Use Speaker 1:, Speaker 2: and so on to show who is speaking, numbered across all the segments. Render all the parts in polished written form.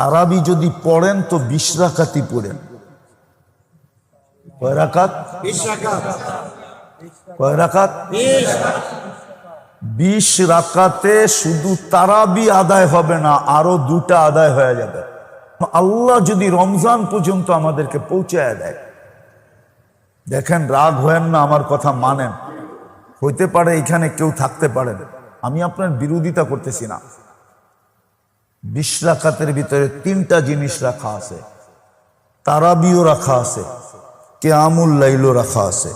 Speaker 1: তারাবি যদি পড়েন তো 20 রাকাতই পড়েন। কয় রাকাত?
Speaker 2: 20 রাকাত।
Speaker 1: কয় রাকাত? 20 রাকাতে শুধু তারাবি আদায় হবে না, আরো 2টা আদায় হয়ে যাবে। আল্লাহ যদি রমজান পর্যন্ত আমাদেরকে পৌঁছায় দেয়, দেখেন রাগ হয়েন না, আমার কথা মানেন। হইতে পারে এখানে কেউ থাকতে পারেন, আমি আপনার বিরোধিতা করতেছি না। 20 রাকাতের ভিতরে 3টা জিনিস রাখা আছে, তারাবিও রাখা আছে, কিয়ামুল লাইলও রাখা আছে,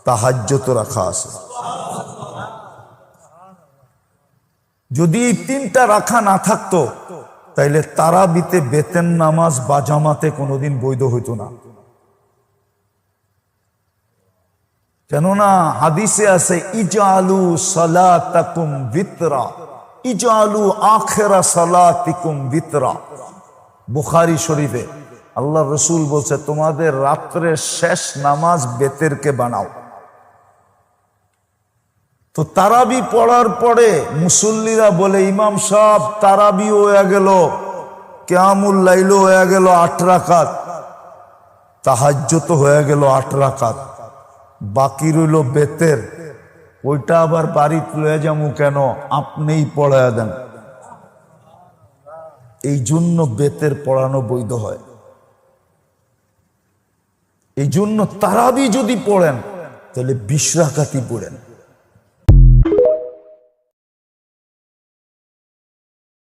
Speaker 1: তাহাজ্জুদও রাখা আছে। যদি এই 3টা রাখা না থাকতো তাইলে তারাবিতে বেতেন নামাজ বা জামাতে কোনোদিন বৈধ হইতো না। কেননা হাদিসে আছে ইজআলু সালাতাকুম বিতরা, ইজআলু আখিরা সালাতিকুম বিতরা। বুখারী শরীফে আল্লাহ রসুল বলছে তোমাদের রাত্রের শেষ নামাজ বেতেরকে বানাও। তো তারাবি পড়ার পরে মুসল্লিরা বলে ইমাম সাহেব তারাবি হয়ে গেল, কিয়ামুল লাইল হয়ে গেল 8 রাকাত, তাহাজ্জুদ হয়ে গেল 8 রাকাত, বাকি রইল বেতের, ওইটা আবার বাড়ি লয়ে যাবো কেন, আপনিই পড়ায় দেন। এই জন্য বেতের পড়ানো বৈধ হয়। এই জন্য তারাবি যদি পড়েন তাহলে 20 রাকাতই পড়েন।